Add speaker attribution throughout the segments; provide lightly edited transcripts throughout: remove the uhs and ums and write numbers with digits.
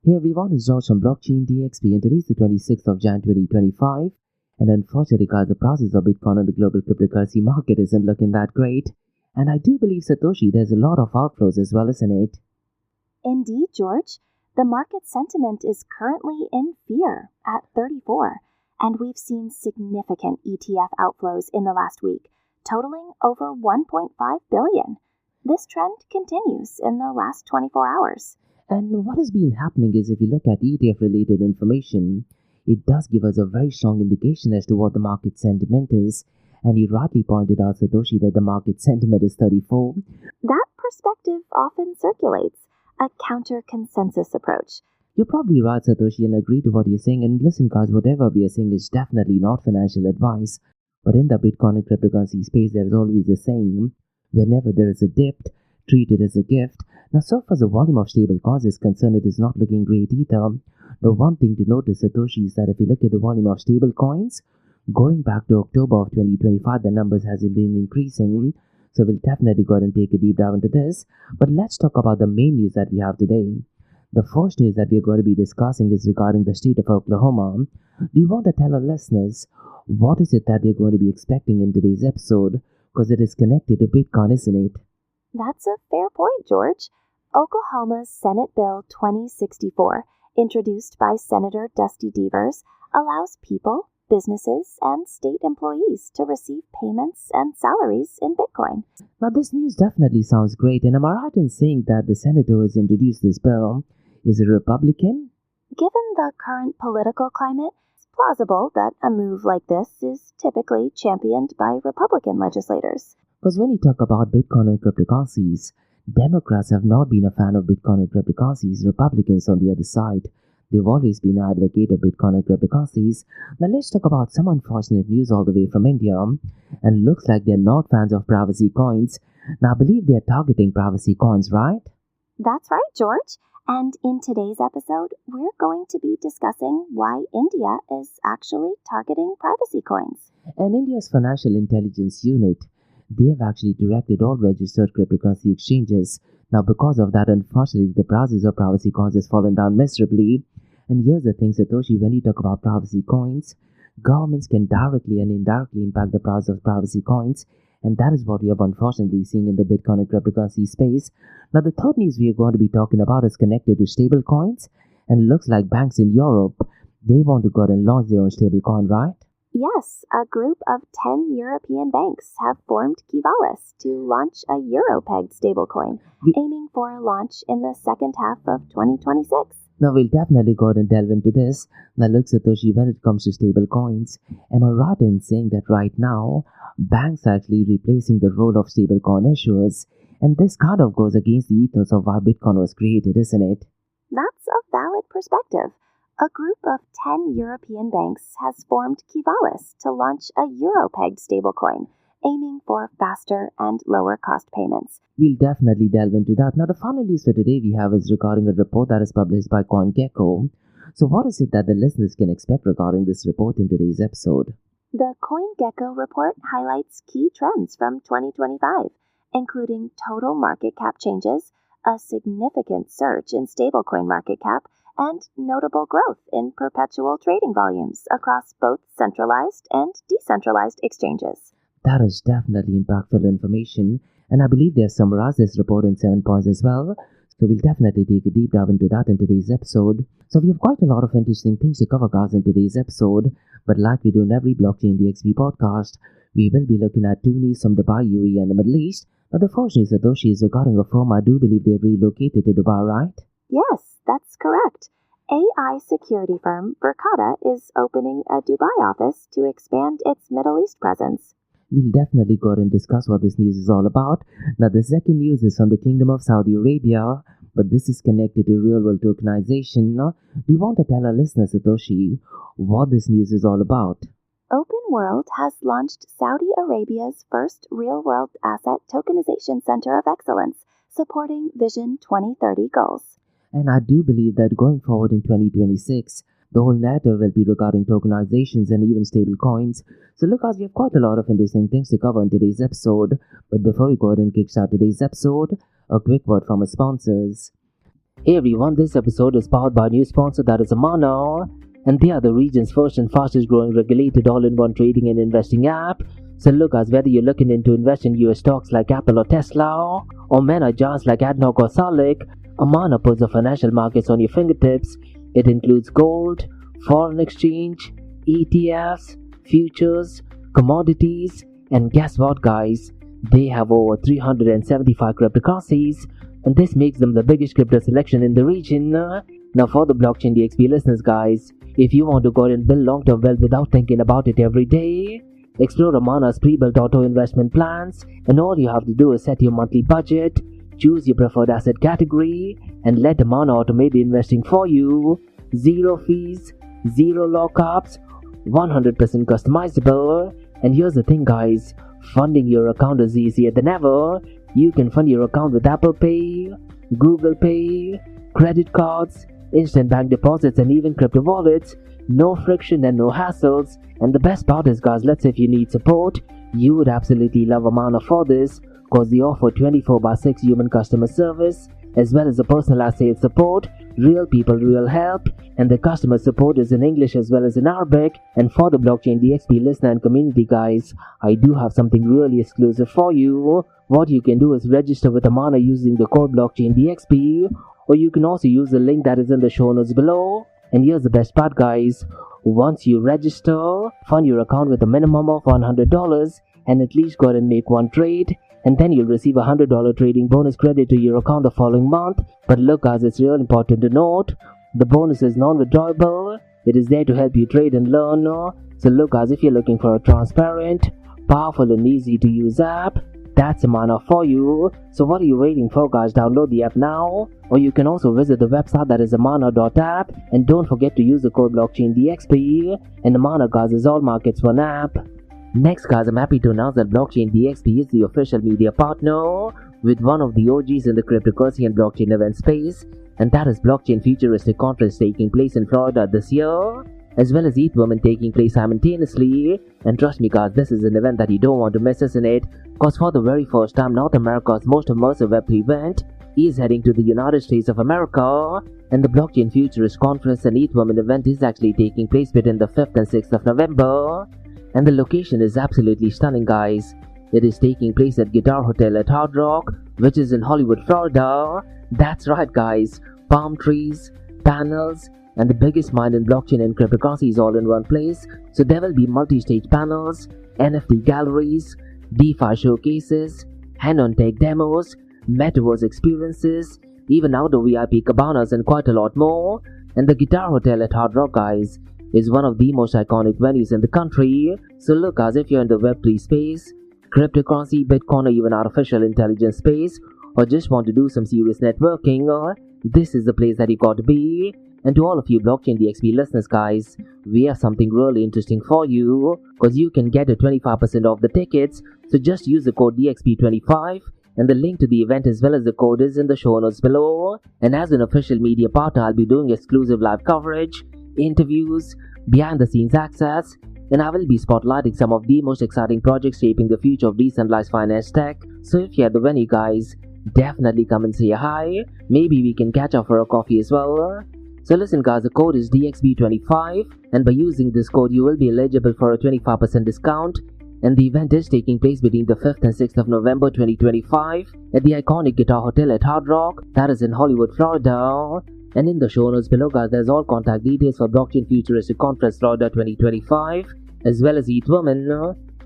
Speaker 1: Hey everyone, it's George from Blockchain DXB and today's the 26th of January 2025. And unfortunately guys, the process of Bitcoin on the global cryptocurrency market isn't looking that great. And I do believe Satoshi, there's a lot of outflows as well, isn't it?
Speaker 2: Indeed, George. The market sentiment is currently in fear at 34, and we've seen significant ETF outflows in the last week, totaling over 1.5 billion. This trend continues in the last 24 hours.
Speaker 1: And what has been happening is if you look at ETF related information, it does give us a very strong indication as to what the market sentiment is. And you rightly pointed out, Satoshi, that the market sentiment is 34.
Speaker 2: That perspective often circulates, a counter-consensus approach.
Speaker 1: You're probably right, Satoshi, and agree to what you're saying. And listen, guys, whatever we are saying is definitely not financial advice. But in the Bitcoin and cryptocurrency space, there is always a saying, whenever there is a dip, treat it as a gift. Now, so far as the volume of stable coins is concerned, it is not looking great either. The one thing to notice, Satoshi, is that if you look at the volume of stable coins, going back to October of 2025, the numbers hasn't been increasing. So we'll definitely go ahead and take a deep dive into this. But let's talk about the main news that we have today. The first news that we are going to be discussing is regarding the state of Oklahoma. Do you want to tell our listeners what is it that they're going to be expecting in today's episode? Because it is connected to Bitcoin, isn't it?
Speaker 2: That's a fair point, George. Oklahoma's Senate Bill 2064, introduced by Senator Dusty Devers, allows people, businesses, and state employees to receive payments and salaries in Bitcoin.
Speaker 1: Now, this news definitely sounds great, and am I right in saying that the senator who has introduced this bill is a Republican?
Speaker 2: Given the current political climate, it's plausible that a move like this is typically championed by Republican legislators.
Speaker 1: Because when you talk about Bitcoin and cryptocurrencies, Democrats have not been a fan of Bitcoin and cryptocurrencies. Republicans, on the other side, they've always been an advocate of Bitcoin and cryptocurrencies. Now let's talk about some unfortunate news all the way from India. And looks like they're not fans of privacy coins. Now I believe they're targeting privacy coins, right?
Speaker 2: That's right, George. And in today's episode, we're going to be discussing why India is actually targeting privacy coins.
Speaker 1: And India's Financial Intelligence Unit, they have actually directed all registered cryptocurrency exchanges. Now, because of that, unfortunately, the prices of privacy coins has fallen down miserably. And here's the thing, Satoshi, when you talk about privacy coins, governments can directly and indirectly impact the price of privacy coins. And that is what we have unfortunately seeing in the Bitcoin and cryptocurrency space. Now, the third news we are going to be talking about is connected to stable coins. And looks like banks in Europe, they want to go and launch their own stable coin, right?
Speaker 2: Yes, a group of 10 European banks have formed Kivalis to launch a euro-pegged stablecoin, aiming for a launch in the second half of 2026.
Speaker 1: Now, we'll definitely go ahead and delve into this. Now, look, Satoshi, when it comes to stable coins, am I right in saying that right now, banks are actually replacing the role of stablecoin issuers? And this kind of goes against the ethos of why Bitcoin was created, isn't it?
Speaker 2: That's a valid perspective. A group of 10 European banks has formed Kivalis to launch a euro-pegged stablecoin, aiming for faster and lower-cost payments.
Speaker 1: We'll definitely delve into that. Now, the final news for today we have is regarding a report that is published by CoinGecko. So what is it that the listeners can expect regarding this report in today's episode?
Speaker 2: The CoinGecko report highlights key trends from 2025, including total market cap changes, a significant surge in stablecoin market cap, and notable growth in perpetual trading volumes across both centralized and decentralized exchanges.
Speaker 1: That is definitely impactful information, and I believe they have summarized this report in 7 points as well. So we'll definitely take a deep dive into that in today's episode. So we have quite a lot of interesting things to cover, guys, in today's episode. But like we do in every Blockchain DXB podcast, we will be looking at 2 news from Dubai, UAE, and the Middle East. Now, the first news, Satoshi, is regarding a firm I do believe they've relocated to Dubai, right?
Speaker 2: Yes, that's correct. AI security firm Hatta is opening a Dubai office to expand its Middle East presence.
Speaker 1: We'll definitely go ahead and discuss what this news is all about. Now, the second news is from the Kingdom of Saudi Arabia, but this is connected to real-world tokenization. Now, do you want to tell our listeners, Satoshi, what this news is all about?
Speaker 2: OpenWorld has launched Saudi Arabia's first real-world asset tokenization center of excellence, supporting Vision 2030 goals.
Speaker 1: And I do believe that going forward in 2026, the whole narrative will be regarding tokenizations and even stable coins. So look, guys, we have quite a lot of interesting things to cover in today's episode. But before we go ahead and kickstart today's episode, a quick word from our sponsors. Hey everyone, this episode is powered by a new sponsor that is Amana, and they are the region's first and fastest growing regulated all-in-one trading and investing app. So look guys, whether you're looking into investing in US stocks like Apple or Tesla, or mega giants like ADNOC or Salik, Amana puts the financial markets on your fingertips. It includes gold, foreign exchange, ETFs, futures, commodities, and guess what guys? They have over 375 cryptocurrencies, and this makes them the biggest crypto selection in the region. Now for the blockchain DXB listeners guys, if you want to go and build long-term wealth without thinking about it every day, explore Amana's pre-built auto investment plans, and all you have to do is set your monthly budget, choose your preferred asset category, and let Amana automate the investing for you. Zero fees, zero lockups, 100% customizable. And here's the thing guys, funding your account is easier than ever. You can fund your account with Apple Pay, Google Pay, credit cards, instant bank deposits, and even crypto wallets. No friction and no hassles. And the best part is guys, let's say if you need support, you would absolutely love Amana for this, because they offer 24/6 human customer service, as well as a personalized sales support, real people, real help, and the customer support is in English as well as in Arabic. And for the blockchain DXB listener and community guys, I do have something really exclusive for you. What you can do is register with Amana using the code blockchain DXB, or you can also use the link that is in the show notes below. And here's the best part guys, once you register, fund your account with a minimum of $100 and at least go ahead and make one trade, and then you'll receive a $100 trading bonus credit to your account the following month. But look guys, it's real important to note, the bonus is non-withdrawable. It is there to help you trade and learn. So look guys, if you're looking for a transparent, powerful and easy to use app, that's Amana for you. So what are you waiting for guys? Download the app now, or you can also visit the website that is amana.app, and don't forget to use the code blockchain DXB. And Amana guys is all markets one app. Next guys, I'm happy to announce that blockchain DXB is the official media partner with one of the OGs in the cryptocurrency and blockchain event space, and that is Blockchain Futuristic Conference taking place in Florida this year, as well as ETH Women taking place simultaneously. And trust me guys, this is an event that you don't want to miss, isn't it? Because for the very first time, North America's most immersive Web3 event is heading to the United States of America, and the Blockchain Futurist Conference and ETH Women event is actually taking place between the 5th and 6th of November. And the location is absolutely stunning guys. It is taking place at Guitar Hotel at Hard Rock, which is in Hollywood, Florida. That's right guys, palm trees, panels, and the biggest mind in blockchain and cryptocurrencies all in one place. So there will be multi-stage panels, NFT galleries, DeFi showcases, hand-on tech demos, metaverse experiences, even outdoor VIP cabanas, and quite a lot more. And the Guitar Hotel at Hard Rock guys is one of the most iconic venues in the country. So look guys, if you're in the Web3 space, cryptocurrency, Bitcoin, or even artificial intelligence space, or just want to do some serious networking, this is the place that you got to be. And to all of you blockchain DXB listeners guys, we have something really interesting for you, because you can get a 25% off the tickets. So just use the code DXB25, and the link to the event as well as the code is in the show notes below. And as an official media partner, I'll be doing exclusive live coverage, interviews, behind the scenes access, and I will be spotlighting some of the most exciting projects shaping the future of decentralized finance tech. So if you're at the venue guys, definitely come and say hi. Maybe we can catch up for a coffee as well. So listen guys, the code is DXB25, and by using this code you will be eligible for a 25% discount. And the event is taking place between the 5th and 6th of November 2025 at the iconic Guitar Hotel at Hard Rock, that is in Hollywood, Florida. And in the show notes below guys, there's all contact details for Blockchain Futuristic Conference Florida 2025, as well as ETH Women.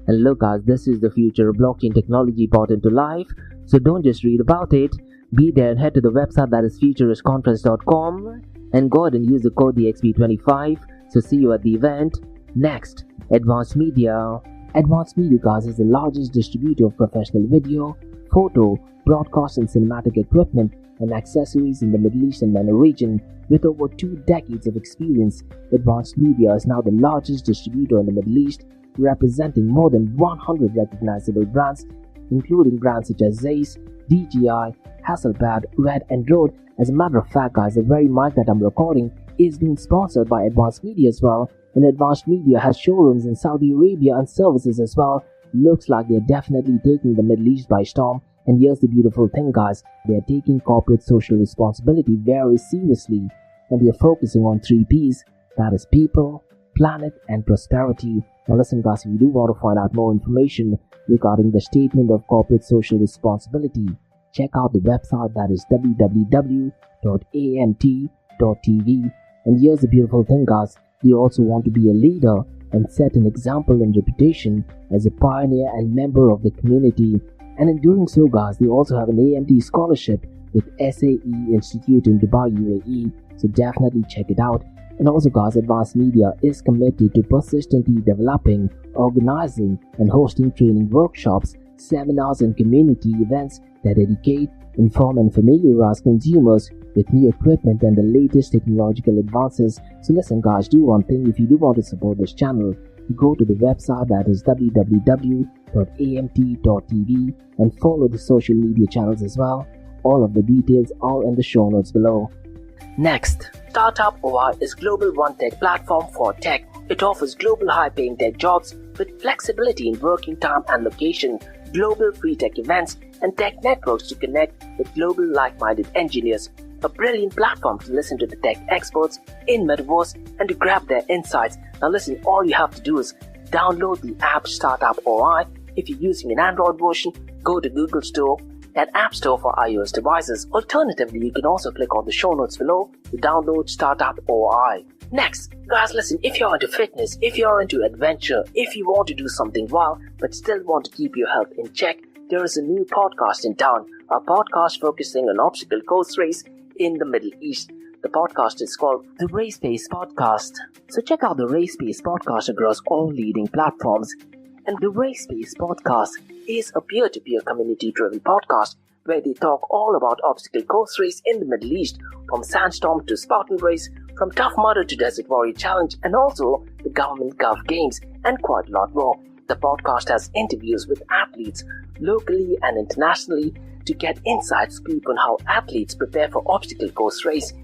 Speaker 1: And look guys, this is the future of blockchain technology brought into life, so don't just read about it, be there and head to the website that is futuristconference.com, and go ahead and use the code DXB25. So see you at the event. Next, Advanced Media. Advanced Media guys is the largest distributor of professional video, photo, broadcast and cinematic equipment and accessories in the Middle East and MENA region. With over 2 decades of experience, Advanced Media is now the largest distributor in the Middle East, representing more than 100 recognizable brands, including brands such as Zeiss, DJI, Hasselblad, Red and Rode. As a matter of fact guys, the very mic that I'm recording is being sponsored by Advanced Media as well, and Advanced Media has showrooms in Saudi Arabia and services as well. Looks like they're definitely taking the Middle East by storm, And here's the beautiful thing, guys. They are taking corporate social responsibility very seriously, and they are focusing on 3 P's, that is people, planet, and prosperity. Now listen, guys, if you do want to find out more information regarding the statement of corporate social responsibility, check out the website, that is www.amt.tv. And here's the beautiful thing, guys. They also want to be a leader and set an example and reputation as a pioneer and member of the community. And in doing so, guys, they also have an AMT scholarship with SAE Institute in Dubai, UAE. So definitely check it out. And also, guys, Advanced Media is committed to persistently developing, organizing, and hosting training workshops, seminars, and community events that educate, inform, and familiarize consumers with new equipment and the latest technological advances. So listen, guys, do one thing. If you do want to support this channel, go to the website, that is www.amt.tv, and follow the social media channels as well. All of the details are in the show notes below. Next, Startup OI is global one-tech platform for tech. It offers global high-paying tech jobs with flexibility in working time and location, global free tech events, and tech networks to connect with global like-minded engineers. A brilliant platform to listen to the tech experts in Metaverse and to grab their insights. Now listen, all you have to do is download the app Startup OI. If you're using an Android version, go to Google Store and App Store for iOS devices. Alternatively, you can also click on the show notes below to download Startup OI. Next, guys, listen, if you're into fitness, if you're into adventure, if you want to do something wild but still want to keep your health in check, there is a new podcast in town, a podcast focusing on obstacle course race in the Middle East. The podcast is called the Race Pace Podcast. So check out the Race Pace Podcast across all leading platforms. And the Race Pace Podcast is a peer-to-peer community-driven podcast where they talk all about obstacle course race in the Middle East, from Sandstorm to Spartan Race, from Tough Mudder to Desert Warrior Challenge, and also the Government Gulf Games, and quite a lot more. The podcast has interviews with athletes locally and internationally to get inside scoop on how athletes prepare for obstacle course race.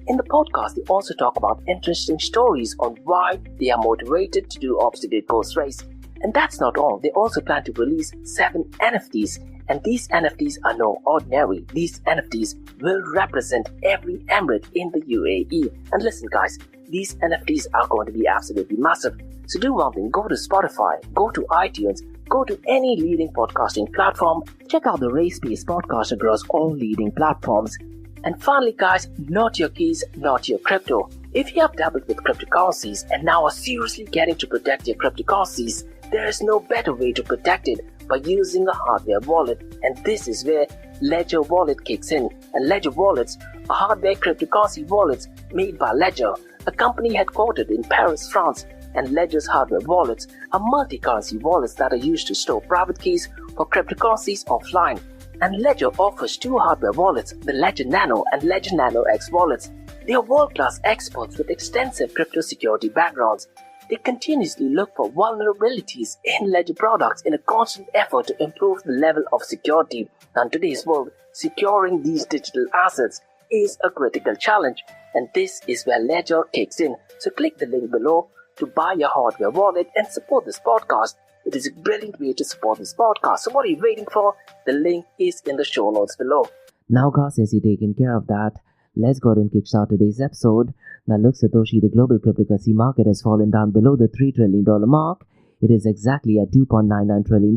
Speaker 1: In the podcast, they also talk about interesting stories on why they are motivated to do obstacle course race. And that's not all. They also plan to release 7 NFTs. And these NFTs are no ordinary. These NFTs will represent every emirate in the UAE. And listen, guys, these NFTs are going to be absolutely massive. So do one thing, go to Spotify, go to iTunes, go to any leading podcasting platform, check out the Race Pace Podcast across all leading platforms. And finally, guys, not your keys, not your crypto. If you have dabbled with cryptocurrencies and now are seriously getting to protect your cryptocurrencies, there is no better way to protect it by using a hardware wallet. And this is where Ledger Wallet kicks in. And Ledger Wallets are hardware cryptocurrency wallets made by Ledger, a company headquartered in Paris, France. And Ledger's hardware wallets are multi-currency wallets that are used to store private keys for cryptocurrencies offline. And Ledger offers 2 hardware wallets, the Ledger Nano and Ledger Nano X wallets. They are world-class experts with extensive crypto security backgrounds. They continuously look for vulnerabilities in Ledger products in a constant effort to improve the level of security. Now, in today's world, securing these digital assets is a critical challenge, and this is where Ledger kicks in. So click the link below to buy your hardware wallet and support this podcast. It is a brilliant way to support this podcast. So what are you waiting for? The link is in the show notes below.
Speaker 3: Now, guys, since you've taken care of that, let's go ahead and kickstart today's episode. Now, look, Satoshi, the global cryptocurrency market has fallen down below the $3 trillion mark. It is exactly at $2.99 trillion.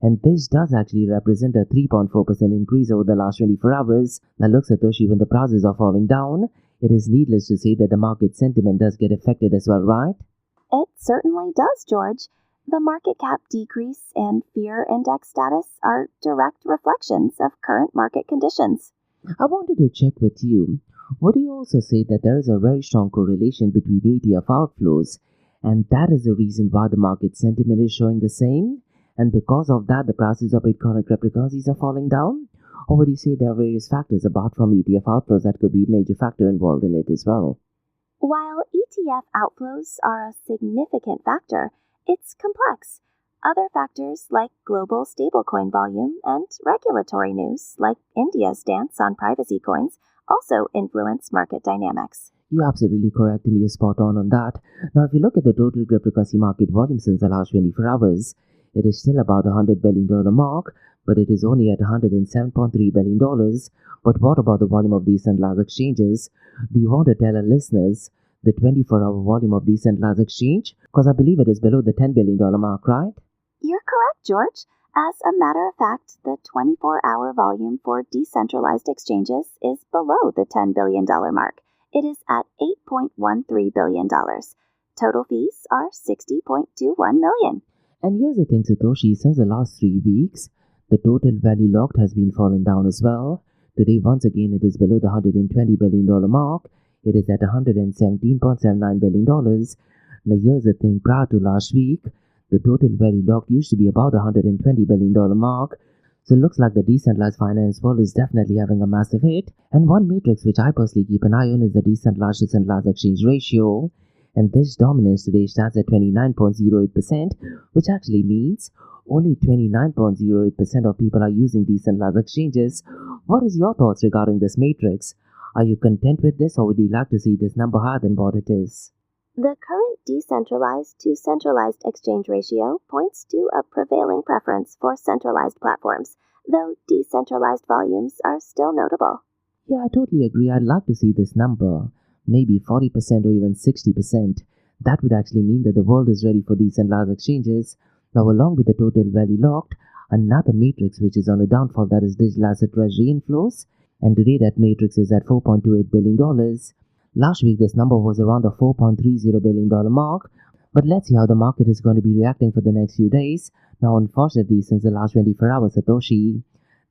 Speaker 3: And this does actually represent a 3.4% increase over the last 24 hours. Now, look, Satoshi, when the prices are falling down, it is needless to say that the market sentiment does get affected as well, right?
Speaker 2: It certainly does, George. The market cap decrease and fear index status are direct reflections of current market conditions.
Speaker 3: I wanted to check with you. Would you also say that there is a very strong correlation between ETF outflows, and that is the reason why the market sentiment is showing the same? And because of that, the prices of Bitcoin and cryptocurrencies are falling down? Or would you say there are various factors apart from ETF outflows that could be a major factor involved in it as well?
Speaker 2: While ETF outflows are a significant factor, it's complex. Other factors like global stablecoin volume and regulatory news like India's stance on privacy coins also influence market dynamics.
Speaker 3: You're absolutely correct and you're spot on that. Now, if you look at the total cryptocurrency market volume since the last 24 hours, it is still about the $100 billion mark, but it is only at $107.3 billion. But what about the volume of decentralized exchanges? Do you want to tell our listeners the 24-hour volume of decentralized exchange? Because I believe it is below the $10 billion mark, right?
Speaker 2: You're correct, George. As a matter of fact, the 24-hour volume for decentralized exchanges is below the $10 billion mark. It is at $8.13 billion. Total fees are $60.21 million.
Speaker 3: And here's the thing, Satoshi, since the last 3 weeks, the total value locked has been falling down as well. Today, once again, it is below the $120 billion mark. It is at $117.79 billion. Now, here's the thing, prior to last week, the total value locked used to be about the $120 billion mark. So it looks like the decentralized finance world is definitely having a massive hit. And one matrix which I personally keep an eye on is the decentralized exchange ratio. And this dominance today stands at 29.08%, which actually means only 29.08% of people are using decentralized exchanges. What is your thoughts regarding this matrix? Are you content with this, or would you like to see this number higher than what it is?
Speaker 2: The current decentralized to centralized exchange ratio points to a prevailing preference for centralized platforms, though decentralized volumes are still notable.
Speaker 3: Yeah, I totally agree. I'd like to see this number, maybe 40% or even 60%. That would actually mean that the world is ready for decentralized exchanges. Now, along with the total value locked, another matrix which is on a downfall, that is digital asset treasury inflows. And today that matrix is at $4.28 billion. Last week, this number was around the $4.30 billion mark. But let's see how the market is going to be reacting for the next few days. Now, unfortunately, since the last 24 hours, Satoshi,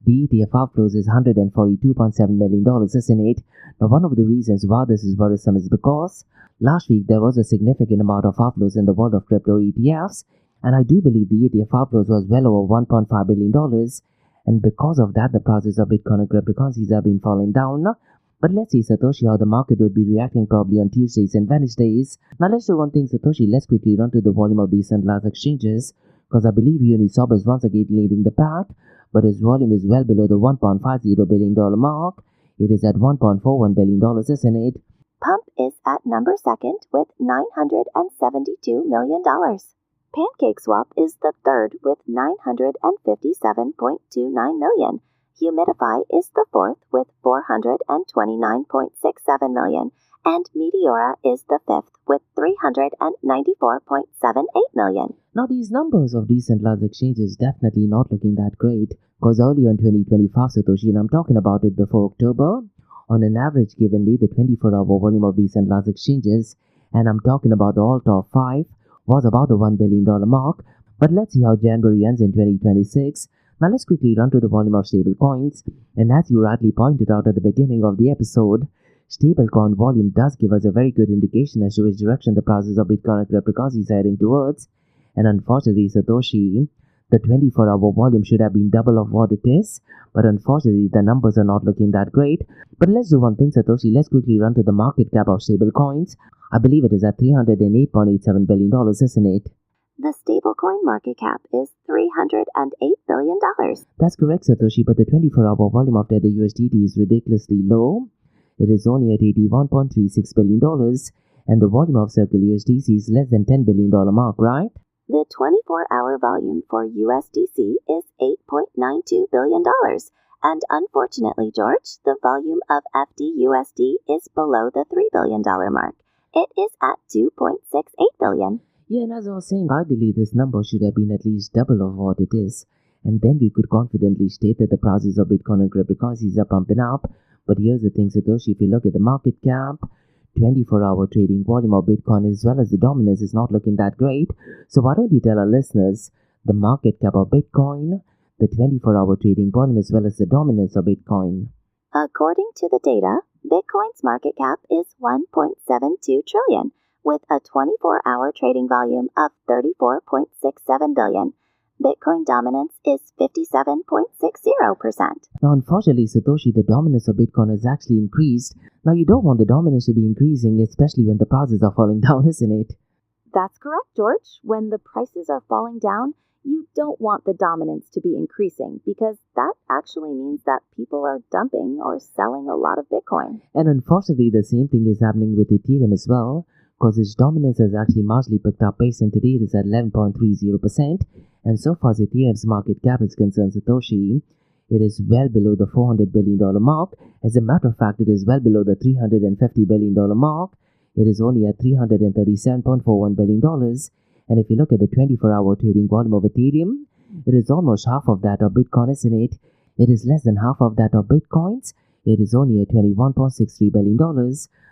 Speaker 3: the ETF outflows is $142.7 million, isn't it? Now, one of the reasons why this is worrisome is because last week there was a significant amount of outflows in the world of crypto ETFs. And I do believe the ETF outflows was well over $1.5 billion. And because of that, the prices of Bitcoin and cryptocurrencies have been falling down. But let's see, Satoshi, how the market would be reacting probably on Tuesdays and Wednesdays. Now let's do one thing, Satoshi. Let's quickly run to the volume of decentralized exchanges, because I believe Uniswap is once again leading the pack, but his volume is well below the $1.50 billion mark. It is at $1.41 billion, isn't it?
Speaker 2: Pump is at number second with $972 million. PancakeSwap is the third with $957.29 million. Humidify is the fourth with $429.67 million, and Meteora is the fifth with $394.78 million.
Speaker 3: Now, these numbers of decentralized exchanges definitely not looking that great, because earlier in 2025, Satoshi, and I'm talking about it before October, on an average given day, the 24-hour volume of decentralized exchanges, and I'm talking about the all top 5, was about the $1 billion mark. But let's see how January ends in 2026. Now let's quickly run to the volume of stablecoins. And as you rightly pointed out at the beginning of the episode, stablecoin volume does give us a very good indication as to which direction the prices of Bitcoin and cryptocurrencies are heading towards. And unfortunately, Satoshi, the 24-hour volume should have been double of what it is. But unfortunately, the numbers are not looking that great. But let's do one thing, Satoshi. Let's quickly run to the market cap of stablecoins. I believe it is at $308.87 billion, isn't it?
Speaker 2: The stablecoin market cap is $308 billion.
Speaker 3: That's correct, Satoshi, but the 24-hour volume of the USDT is ridiculously low. It is only at $81.36 billion, and the volume of Circle USDC is less than $10 billion mark, right?
Speaker 2: The 24-hour volume for USDC is $8.92 billion. And unfortunately, George, the volume of FDUSD is below the $3 billion mark. It is at $2.68 billion.
Speaker 3: Yeah, and as I was saying, ideally this number should have been at least double of what it is. And then we could confidently state that the prices of Bitcoin and cryptocurrencies are pumping up. But here's the thing, Satoshi, if you look at the market cap, 24-hour trading volume of Bitcoin as well as the dominance is not looking that great. So why don't you tell our listeners the market cap of Bitcoin, the 24-hour trading volume as well as the dominance of Bitcoin?
Speaker 2: According to the data, Bitcoin's market cap is $1.72 trillion, with a 24-hour trading volume of $34.67 billion. Bitcoin dominance is 57.60%.
Speaker 3: Now, unfortunately, Satoshi, the dominance of Bitcoin has actually increased. Now, you don't want the dominance to be increasing, especially when the prices are falling down, isn't it?
Speaker 2: That's correct, George. When the prices are falling down, you don't want the dominance to be increasing, because that actually means that people are dumping or selling a lot of Bitcoin.
Speaker 3: And unfortunately, the same thing is happening with Ethereum as well, because its dominance has actually marginally picked up pace, and today it is at 11.30%. And so far as Ethereum's market cap is concerned, Satoshi, it is well below the $400 billion mark. As a matter of fact, it is well below the $350 billion mark. It is only at $337.41 billion. And if you look at the 24-hour trading volume of Ethereum, it is almost half of that of Bitcoin, isn't it? It is less than half of that of Bitcoins. It is only at $21.63 billion.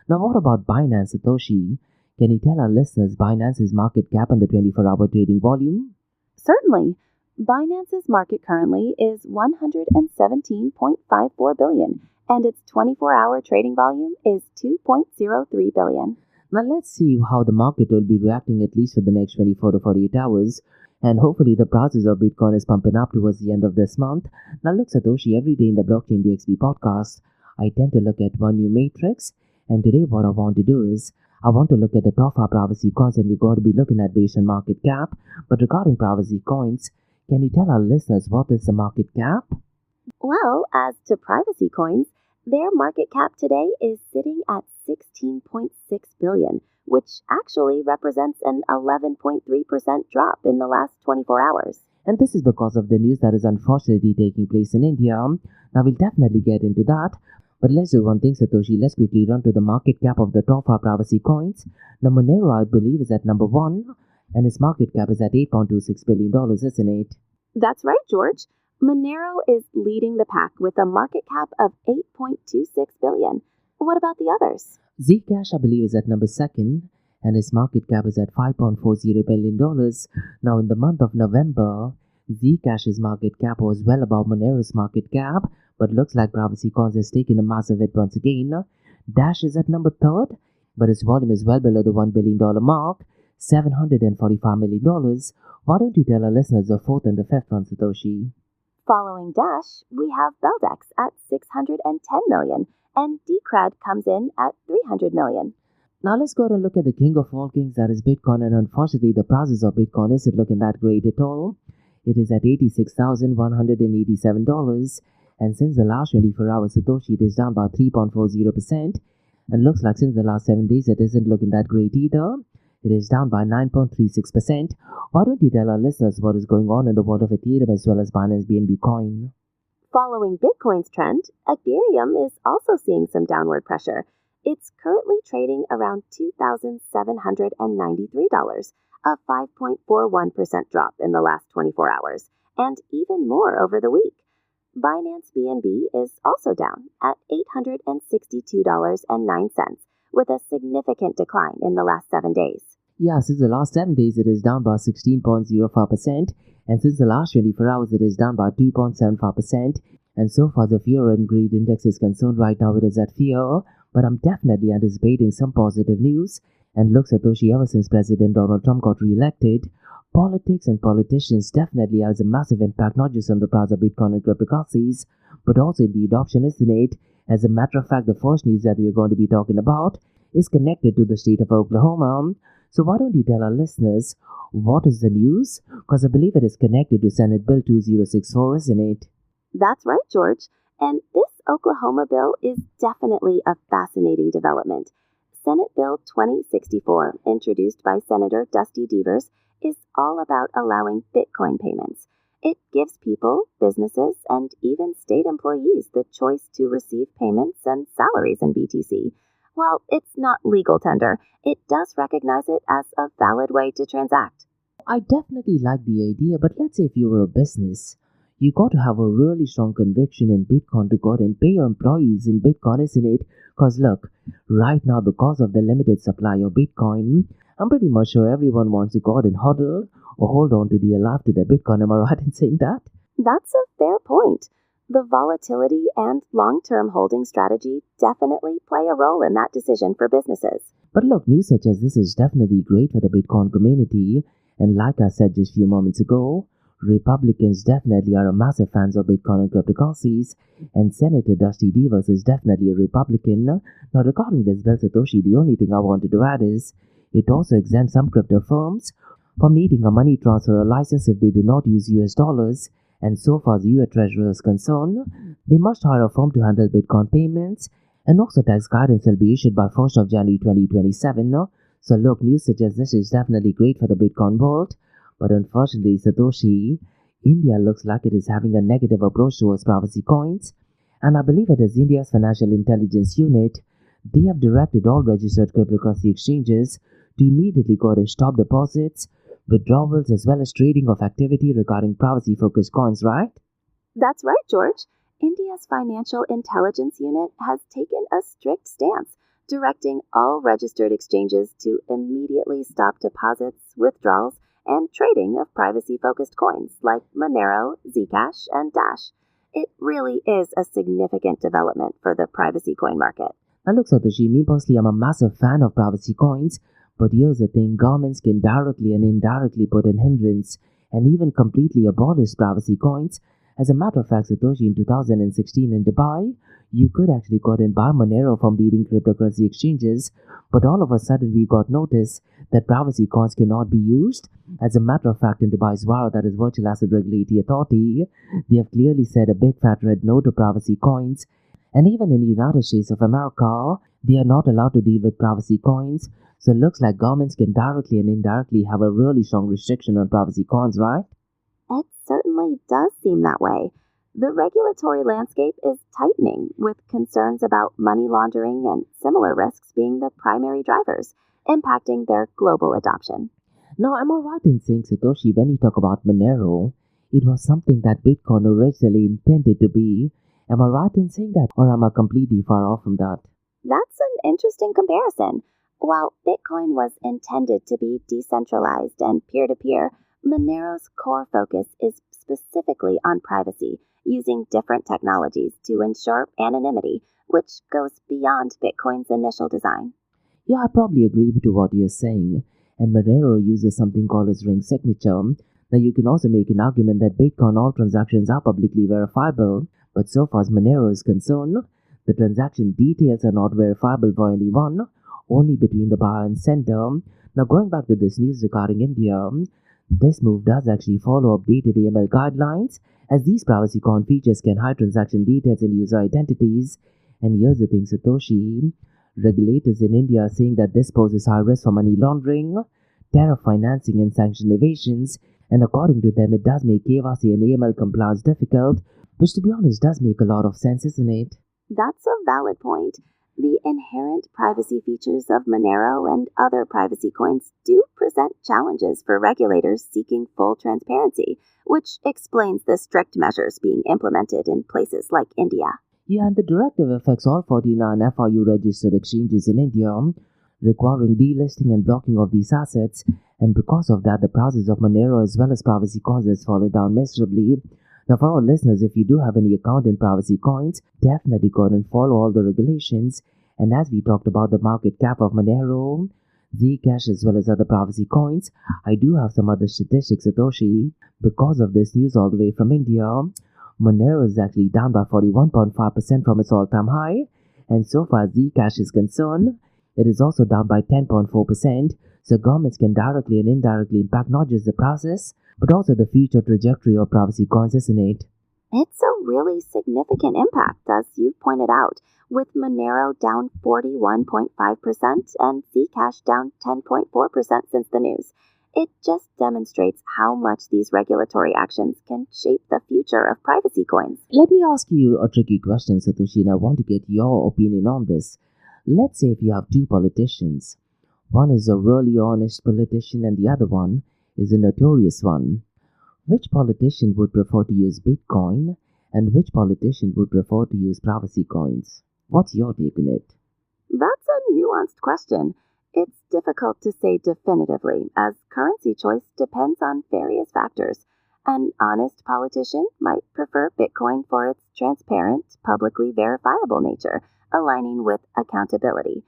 Speaker 3: Now, what about Binance, Satoshi? Can you tell our listeners Binance's market cap and the 24-hour trading volume?
Speaker 2: Certainly. Binance's market currently is $117.54 billion, and its 24-hour trading volume is $2.03 billion.
Speaker 3: Now, let's see how the market will be reacting at least for the next 24 to 48 hours. And hopefully the prices of Bitcoin is pumping up towards the end of this month. Now look, Satoshi, every day in the Blockchain DXB podcast, I tend to look at one new matrix. And today what I want to do is, I want to look at the top 5 privacy coins, and we're going to be looking at based on market cap. But regarding privacy coins, can you tell our listeners what is the market cap?
Speaker 2: Well, as to privacy coins, their market cap today is sitting at $16.6 billion, which actually represents an 11.3% drop in the last 24 hours.
Speaker 3: And this is because of the news that is unfortunately taking place in India. Now, we'll definitely get into that. But let's do one thing, Satoshi. Let's quickly run to the market cap of the top 5 privacy coins. The Monero, I believe, is at number 1, and its market cap is at $8.26 billion, isn't it?
Speaker 2: That's right, George. Monero is leading the pack with a market cap of $8.26 billion. What about the others?
Speaker 3: Zcash, I believe, is at number 2, and its market cap is at $5.40 billion. Now, in the month of November, Zcash's market cap was well above Monero's market cap, but looks like privacy coins has taken a massive hit once again. Dash is at number 3, but its volume is well below the $1 billion mark, $745 million. Why don't you tell our listeners the 4th and the 5th one, Satoshi?
Speaker 2: Following Dash, we have Beldex at $610 million, and Decred comes in at $300 million.
Speaker 3: Now let's go and look at the king of all kings, that is Bitcoin, and unfortunately the prices of Bitcoin isn't looking that great at all. It is at $86,187, and since the last 24 hours, Satoshi, it is down by 3.40%, and looks like since the last 7 days it isn't looking that great either. It is down by 9.36%. Why don't you tell our listeners what is going on in the world of Ethereum as well as Binance BNB Coin?
Speaker 2: Following Bitcoin's trend, Ethereum is also seeing some downward pressure. It's currently trading around $2,793, a 5.41% drop in the last 24 hours, and even more over the week. Binance BNB is also down at $862.09, with a significant decline in the last 7 days.
Speaker 3: Yeah, since the last 7 days, it is down by 16.05%, and since the last 24 hours, it is down by 2.75%. And so far, the fear and greed index is concerned right now, it is at fear, but I'm definitely anticipating some positive news. And look, Satoshi, ever since President Donald Trump got re-elected, politics and politicians definitely has a massive impact, not just on the price of Bitcoin and cryptocurrencies, but also in the adoption, isn't it? As a matter of fact, the first news that we're going to be talking about is connected to the state of Oklahoma. So why don't you tell our listeners what is the news? Because I believe it is connected to Senate Bill 2064, isn't it?
Speaker 2: That's right, George. And this Oklahoma bill is definitely a fascinating development. Senate Bill 2064, introduced by Senator Dusty Devers, is all about allowing Bitcoin payments. It gives people, businesses, and even state employees the choice to receive payments and salaries in BTC. While it's not legal tender, it does recognize it as a valid way to transact.
Speaker 3: I definitely like the idea, but let's say if you were a business, you got to have a really strong conviction in Bitcoin to go out and pay your employees in Bitcoin, isn't it? Because look, right now, because of the limited supply of Bitcoin, I'm pretty much sure everyone wants to go out and hodl or hold on to their life to their Bitcoin. Am I right in saying that?
Speaker 2: That's a fair point. The volatility and long-term holding strategy definitely play a role in that decision for businesses.
Speaker 3: But look, news such as this is definitely great for the Bitcoin community. And like I said just a few moments ago, Republicans definitely are a massive fans of Bitcoin and cryptocurrencies, and Senator Dusty Devers is definitely a Republican. Now, regarding this bill, Satoshi, the only thing I wanted to add is it also exempts some crypto firms from needing a money transfer license if they do not use US dollars. And so far as the US Treasury is concerned, they must hire a firm to handle Bitcoin payments, and also tax guidance will be issued by 1st of January 2027. So look, news suggests this is definitely great for the Bitcoin world. But unfortunately, Satoshi, India looks like it is having a negative approach towards privacy coins. And I believe it is India's Financial Intelligence Unit. They have directed all registered cryptocurrency exchanges to immediately go and stop deposits, withdrawals, as well as trading of activity regarding privacy-focused coins, right?
Speaker 2: That's right, George. India's Financial Intelligence Unit has taken a strict stance, directing all registered exchanges to immediately stop deposits, withdrawals, and trading of privacy-focused coins like Monero, Zcash, and Dash. It really is a significant development for the privacy coin market.
Speaker 3: Now look, Satoshi, me personally, I'm a massive fan of privacy coins, but here's the thing, governments can directly and indirectly put an hindrance and even completely abolish privacy coins. As a matter of fact, Satoshi, in 2016 in Dubai, you could actually go and buy Monero from leading cryptocurrency exchanges, but all of a sudden we got notice that privacy coins cannot be used. As a matter of fact, in Dubai's VAR, that is Virtual Asset Regulatory Authority, they have clearly said a big fat red no to privacy coins. And even in the United States of America, they are not allowed to deal with privacy coins. So it looks like governments can directly and indirectly have a really strong restriction on privacy coins, right?
Speaker 2: It certainly does seem that way. The regulatory landscape is tightening, with concerns about money laundering and similar risks being the primary drivers, impacting their global adoption.
Speaker 3: Now, am I right in saying, Satoshi, when you talk about Monero, it was something that Bitcoin originally intended to be? Am I right in saying that, or am I completely far off from that?
Speaker 2: That's an interesting comparison. While Bitcoin was intended to be decentralized and peer-to-peer, Monero's core focus is specifically on privacy, using different technologies to ensure anonymity, which goes beyond Bitcoin's initial design.
Speaker 3: Yeah, I probably agree with what you're saying. And Monero uses something called as ring signature. Now, you can also make an argument that Bitcoin all transactions are publicly verifiable, but so far as Monero is concerned, the transaction details are not verifiable for anyone, only between the buyer and sender. Now, going back to this news regarding India, this move does actually follow updated AML guidelines, as these privacy coin features can hide transaction details and user identities. And here's the thing, Satoshi, regulators in India are saying that this poses high risk for money laundering, terror financing, and sanction evasions. And according to them, it does make KYC and AML compliance difficult, which to be honest does make a lot of sense, isn't it?
Speaker 2: That's a valid point. The inherent privacy features of Monero and other privacy coins do present challenges for regulators seeking full transparency, which explains the strict measures being implemented in places like India.
Speaker 3: Yeah, and the directive affects all 49 FIU registered exchanges in India, requiring delisting and blocking of these assets. And because of that, the prices of Monero as well as privacy coins has fallen down miserably. Now, for our listeners, if you do have any account in privacy coins, definitely go and follow all the regulations. And as we talked about the market cap of Monero, Zcash, as well as other privacy coins, I do have some other statistics, Satoshi. Because of this news all the way from India, Monero is actually down by 41.5% from its all-time high. And so far as Zcash is concerned, it is also down by 10.4%. So governments can directly and indirectly impact not just the process, but also the future trajectory of privacy coins, isn't it?
Speaker 2: It's a really significant impact, as you pointed out, with Monero down 41.5% and Zcash down 10.4% since the news. It just demonstrates how much these regulatory actions can shape the future of privacy coins.
Speaker 3: Let me ask you a tricky question, Satoshi, and I want to get your opinion on this. Let's say if you have two politicians. One is a really honest politician and the other one is a notorious one. Which politician would prefer to use Bitcoin and which politician would prefer to use privacy coins? What's your take on it?
Speaker 2: That's a nuanced question. It's difficult to say definitively, as currency choice depends on various factors. An honest politician might prefer Bitcoin for its transparent, publicly verifiable nature, aligning with accountability.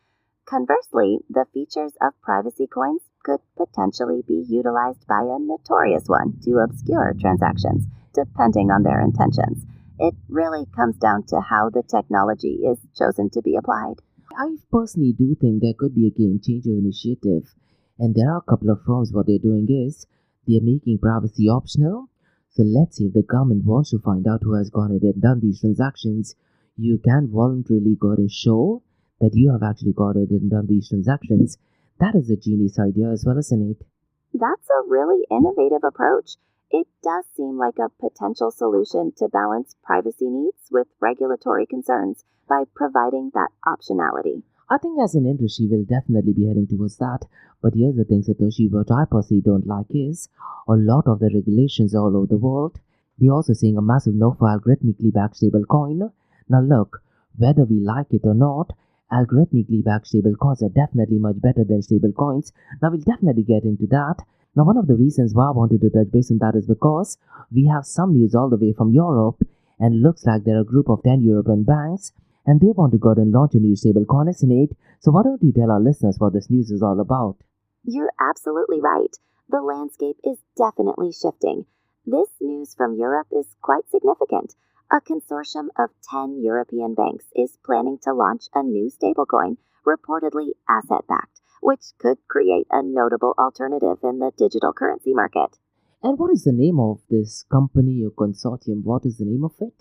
Speaker 2: Conversely, the features of privacy coins could potentially be utilized by a notorious one to obscure transactions, depending on their intentions. It really comes down to how the technology is chosen to be applied.
Speaker 3: I personally do think there could be a game changer initiative, and there are a couple of firms. What they're doing is they're making privacy optional. So let's say if the government wants to find out who has gone ahead and done these transactions, you can voluntarily go ahead and show that you have actually gone ahead and done these transactions. That is a genius idea as well, isn't it?
Speaker 2: That's a really innovative approach. It does seem like a potential solution to balance privacy needs with regulatory concerns by providing that optionality.
Speaker 3: I think as an industry, we'll definitely be heading towards that. But here's the thing, Satoshi, what I personally don't like is a lot of the regulations all over the world. They're also seeing a massive no for algorithmically backed stablecoin. Now look, whether we like it or not, algorithmically backed stablecoins are definitely much better than stablecoins. Now we'll definitely get into that. Now one of the reasons why I wanted to touch base on that is because we have some news all the way from Europe, and looks like there are a group of 10 European banks and they want to go and launch a new stablecoin, isn't it? So why don't you tell our listeners what this news is all about?
Speaker 2: You're absolutely right. The landscape is definitely shifting. This news from Europe is quite significant. A consortium of 10 European banks is planning to launch a new stablecoin, reportedly asset-backed, which could create a notable alternative in the digital currency market.
Speaker 3: And what is the name of this company or consortium? What is the name of it?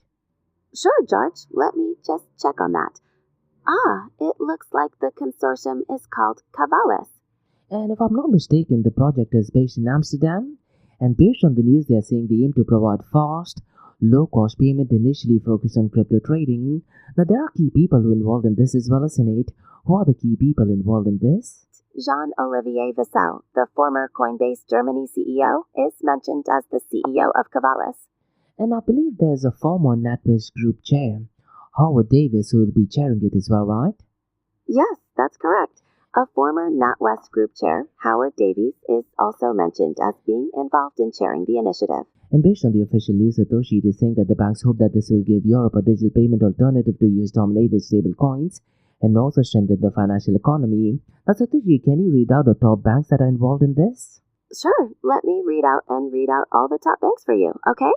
Speaker 2: Sure, George. Let me just check on that. It looks like the consortium is called Cavalis.
Speaker 3: And if I'm not mistaken, the project is based in Amsterdam. And based on the news, they are saying they aim to provide fast, low-cost payment initially focused on crypto trading. Now, there are key people who are involved in this as well, isn't it? Who are the key people involved in this?
Speaker 2: Jean-Olivier Vassell, the former Coinbase Germany CEO, is mentioned as the CEO of Cavalis.
Speaker 3: And I believe there's a former NatWest Group chair, Howard Davis, who will be chairing it as well, right?
Speaker 2: Yes, that's correct. A former NatWest Group chair, Howard Davies, is also mentioned as being involved in chairing the initiative.
Speaker 3: And based on the official news, Satoshi is saying that the banks hope that this will give Europe a digital payment alternative to US-dominated stablecoins and also strengthen the financial economy. Now, Satoshi, can you read out the top banks that are involved in this?
Speaker 2: Sure, let me read out all the top banks for you, okay?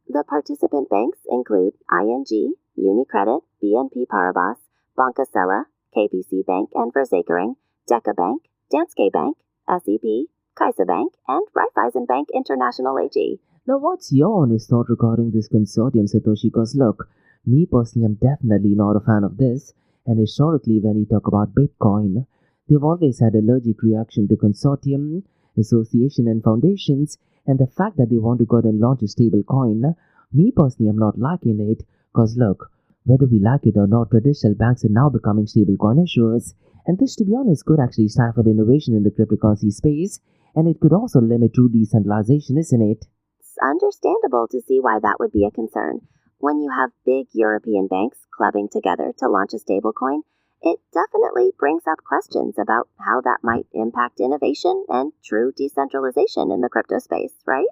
Speaker 2: The participant banks include ING, UniCredit, BNP Paribas, Banca Sella, KBC Bank and Verzekering, Deca Bank, Danske Bank, SEB, Kaiser Bank, and Raiffeisen Bank International AG.
Speaker 3: Now, what's your honest thought regarding this consortium, Satoshi? Because look, me personally, I'm definitely not a fan of this. And historically, when you talk about Bitcoin, they've always had allergic reaction to consortium, association, and foundations. And the fact that they want to go and launch a stable coin, me personally, I'm not liking it. Because look, whether we like it or not, traditional banks are now becoming stablecoin issuers. And this, to be honest, could actually stifle innovation in the cryptocurrency space. And it could also limit true decentralization, isn't it?
Speaker 2: It's understandable to see why that would be a concern. When you have big European banks clubbing together to launch a stablecoin, it definitely brings up questions about how that might impact innovation and true decentralization in the crypto space, right?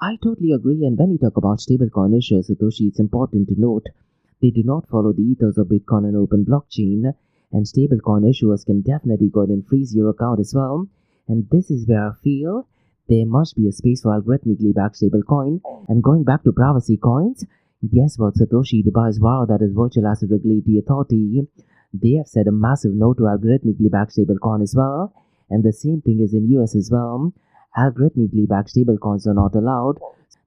Speaker 3: I totally agree. And when you talk about stablecoin issuers, Satoshi, it's important to note they do not follow the ethos of Bitcoin and open blockchain. And stablecoin issuers can definitely go ahead and freeze your account as well. And this is where I feel there must be a space for algorithmically backed stablecoin. And going back to privacy coins, guess what, Satoshi, Dubai's VARA, that is Virtual Asset Regulatory Authority, they have said a massive no to algorithmically backed stablecoin as well. And the same thing is in US as well. Algorithmically backed stablecoins are not allowed.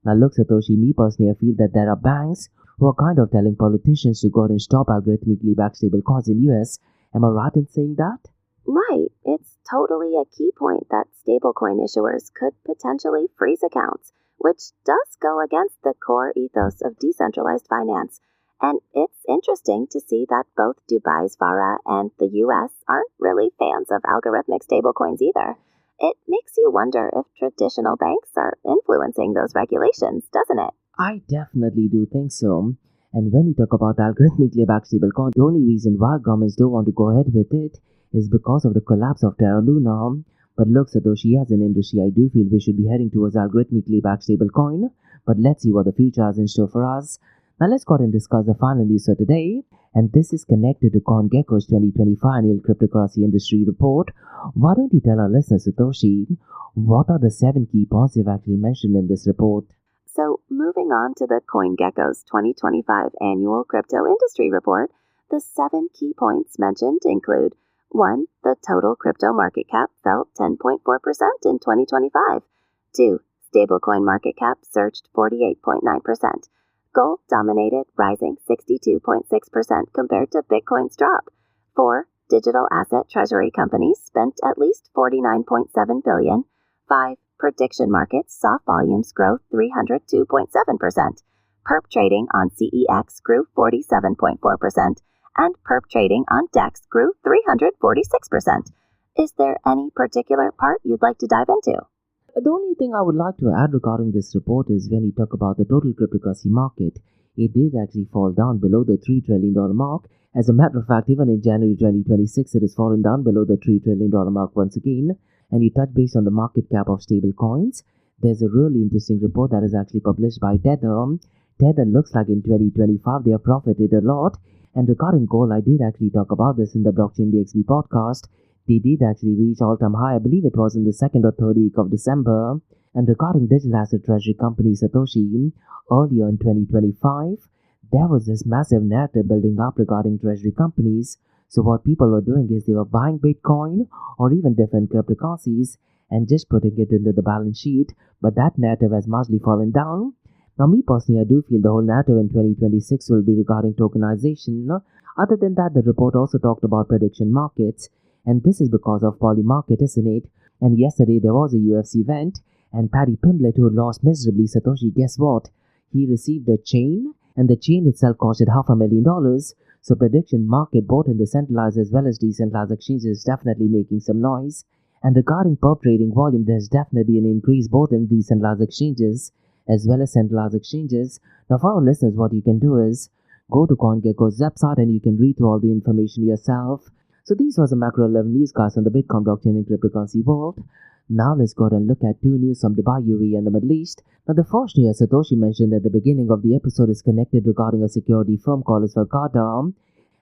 Speaker 3: Now look, Satoshi, me personally, I feel that there are banks who are kind of telling politicians to go and stop algorithmically backed stablecoins in US. Am I right in saying that?
Speaker 2: Right. It's totally a key point that stablecoin issuers could potentially freeze accounts, which does go against the core ethos of decentralized finance. And it's interesting to see that both Dubai's VARA and the US aren't really fans of algorithmic stablecoins either. It makes you wonder if traditional banks are influencing those regulations, doesn't it?
Speaker 3: I definitely do think so. And when you talk about algorithmically backed stablecoin, the only reason why governments don't want to go ahead with it is because of the collapse of Terra Luna. But look, Satoshi, as an industry, I do feel we should be heading towards algorithmically backed stablecoin. But let's see what the future has in store for us. Now let's go ahead and discuss the final news for today. And this is connected to CoinGecko's 2025 annual cryptocurrency industry report. Why don't you tell our listeners, Satoshi, what are the 7 key points they've actually mentioned in this report?
Speaker 2: So, moving on to the CoinGecko's 2025 annual crypto industry report, the 7 key points mentioned include 1. The total crypto market cap fell 10.4% in 2025. 2. Stablecoin market cap surged 48.9%. Gold dominated, rising 62.6% compared to Bitcoin's drop. 4. Digital asset treasury companies spent at least $49.7 billion. 5. prediction markets saw volumes grow 302.7%. Perp trading on CEX grew 47.4%, and perp trading on DEX grew 346%. Is there any particular part you'd like to dive into?
Speaker 3: The only thing I would like to add regarding this report is when you talk about the total cryptocurrency market, it did actually fall down below the $3 trillion mark. As a matter of fact, even in January 2026, it has fallen down below the $3 trillion mark once again. And you touch base on the market cap of stable coins. There's a really interesting report that is actually published by Tether. Tether looks like in 2025 they have profited a lot. And regarding gold, I did actually talk about this in the Blockchain DXB podcast. They did actually reach all-time high. I believe it was in the second or third week of December. And regarding digital asset treasury company Satoshi, earlier in 2025, there was this massive narrative building up regarding treasury companies. So what people were doing is they were buying Bitcoin or even different cryptocurrencies and just putting it into the balance sheet. But that narrative has mostly fallen down. Now, me personally, I do feel the whole narrative in 2026 will be regarding tokenization. Other than that, the report also talked about prediction markets. And this is because of poly market, isn't it? And yesterday there was a UFC event, and Paddy Pimblett, who lost miserably Satoshi, guess what? He received a chain, and the chain itself costed $500,000. So prediction market, both in the centralized as well as decentralized exchanges, is definitely making some noise. And regarding perp trading volume, there's definitely an increase both in decentralized exchanges as well as centralized exchanges. Now, for our listeners, what you can do is go to CoinGecko's website and you can read through all the information yourself. So these was the macro level newscast on the Bitcoin blockchain and cryptocurrency world. Now let's go ahead and look at two news from Dubai, UAE and the Middle East. Now the first news Satoshi mentioned at the beginning of the episode is connected regarding a security firm called Hatta,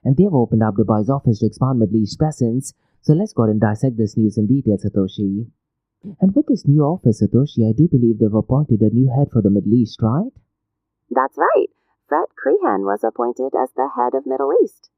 Speaker 3: and they've opened up Dubai's office to expand Middle East presence. So let's go ahead and dissect this news in detail, Satoshi. And with this new office, Satoshi, I do believe they've appointed a new head for the Middle East, right?
Speaker 2: That's right. Fred Crehan was appointed as the head of Middle East.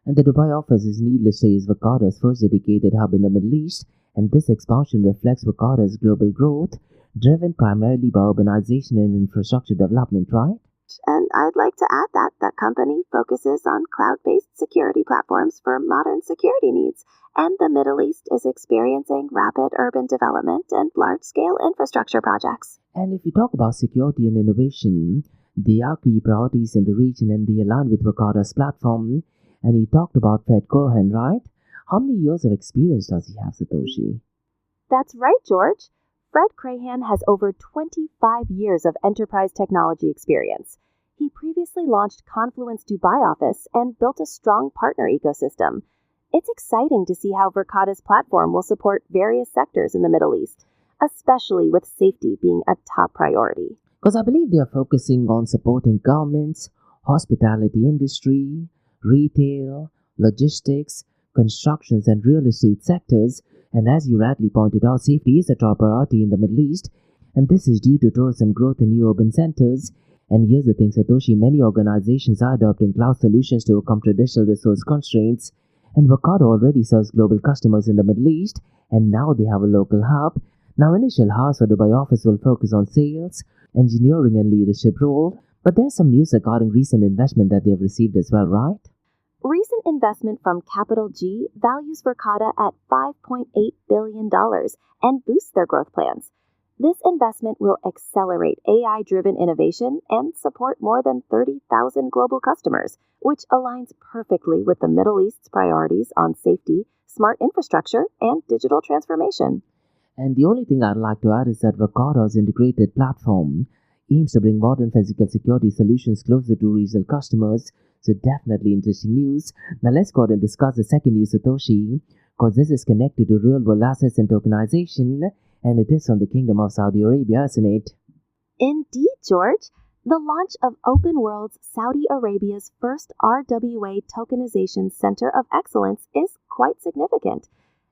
Speaker 3: And the Dubai office is, needless to say, is Vakata's first dedicated hub in the Middle East, and this expansion reflects Vakata's global growth, driven primarily by urbanization and infrastructure development, right?
Speaker 2: And I'd like to add that the company focuses on cloud-based security platforms for modern security needs, and the Middle East is experiencing rapid urban development and large-scale infrastructure projects.
Speaker 3: And if you talk about security and innovation, they are key priorities in the region and they align with Vakata's platform. And he talked about Fred Crehan, right? How many years of experience does he have, Satoshi?
Speaker 2: That's right, George. Fred Crehan has over 25 years of enterprise technology experience. He previously launched Confluent's Dubai office and built a strong partner ecosystem. It's exciting to see how Verkada's platform will support various sectors in the Middle East, especially with safety being a top priority.
Speaker 3: Because I believe they are focusing on supporting governments, hospitality industry, retail, logistics, constructions and real estate sectors. And as you rightly pointed out, safety is a top priority in the Middle East, and this is due to tourism growth in new urban centers. And here's the thing, Satoshi, many organizations are adopting cloud solutions to overcome traditional resource constraints, and Vakata already serves global customers in the Middle East, and now they have a local hub. Now initial hires for Dubai office will focus on sales, engineering and leadership role, but there's some news regarding recent investment that they have received as well, right?
Speaker 2: Recent investment from Capital G values Verkada at $5.8 billion and boosts their growth plans. This investment will accelerate AI-driven innovation and support more than 30,000 global customers, which aligns perfectly with the Middle East's priorities on safety, smart infrastructure, and digital transformation.
Speaker 3: And the only thing I'd like to add is that Vakata's integrated platform aims to bring modern physical security solutions closer to regional customers. So definitely interesting news. Now let's go ahead and discuss the second news, Satoshi, because this is connected to real-world assets and tokenization, and it is from the Kingdom of Saudi Arabia, isn't it?
Speaker 2: Indeed, George. The launch of OpenWorld's Saudi Arabia's first RWA Tokenization Center of Excellence is quite significant.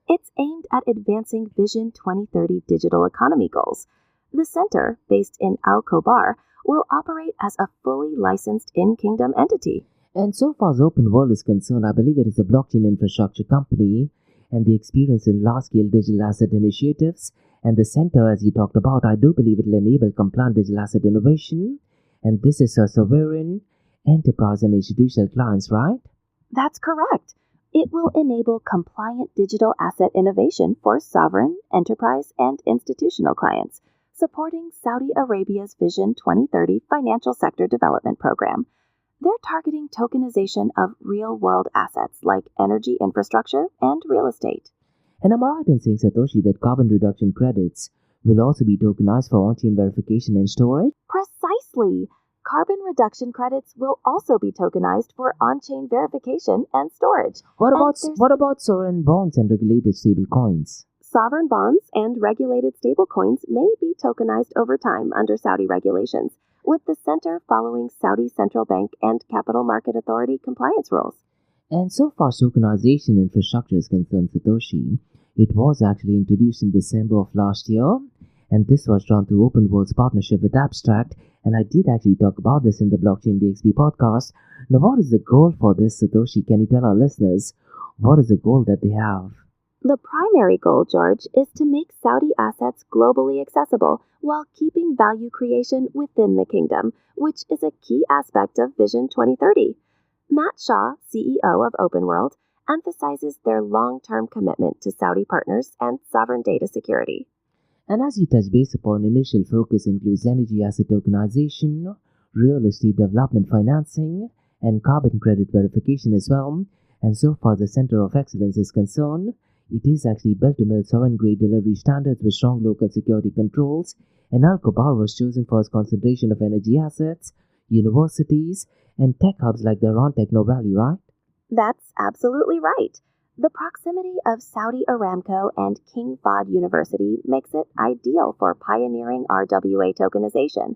Speaker 2: It's aimed at advancing Vision 2030 digital economy goals. The center, based in Al Khobar, will operate as a fully licensed in-kingdom entity.
Speaker 3: And so far as OpenWorld is concerned, I believe it is a blockchain infrastructure company, and the experience in large-scale digital asset initiatives. And the center, as you talked about, I do believe it will enable compliant digital asset innovation. And this is a sovereign, enterprise, and institutional clients, right?
Speaker 2: That's correct. It will enable compliant digital asset innovation for sovereign, enterprise, and institutional clients, supporting Saudi Arabia's Vision 2030 financial sector development program. They're targeting tokenization of real-world assets like energy infrastructure and real estate.
Speaker 3: And am I right in saying, Satoshi, that carbon reduction credits will also be tokenized for on-chain verification and storage?
Speaker 2: Precisely! Carbon reduction credits will also be tokenized for on-chain verification and storage.
Speaker 3: What about sovereign bonds and regulated stablecoins?
Speaker 2: Sovereign bonds and regulated stablecoins may be tokenized over time under Saudi regulations, with the center following Saudi Central Bank and Capital Market Authority compliance rules.
Speaker 3: And so far as tokenization infrastructure is concerned, Satoshi, it was actually introduced in December of last year, and this was drawn through OpenWorld's partnership with Abstract, and I did actually talk about this in the Blockchain DXB podcast. Now, what is the goal for this, Satoshi? Can you tell our listeners what is the goal that they have?
Speaker 2: The primary goal, George, is to make Saudi assets globally accessible while keeping value creation within the kingdom, which is a key aspect of Vision 2030. Matt Shaw, CEO of OpenWorld, emphasizes their long-term commitment to Saudi partners and sovereign data security.
Speaker 3: And as you touch base upon, initial focus includes energy asset tokenization, real estate development financing, and carbon credit verification as well. And so far as the Center of Excellence is concerned, it is actually built to meet sovereign-grade delivery standards with strong local security controls, and Al Khobar was chosen for its concentration of energy assets, universities, and tech hubs like the Iran Techno Valley, right?
Speaker 2: That's absolutely right. The proximity of Saudi Aramco and King Fahd University makes it ideal for pioneering RWA tokenization.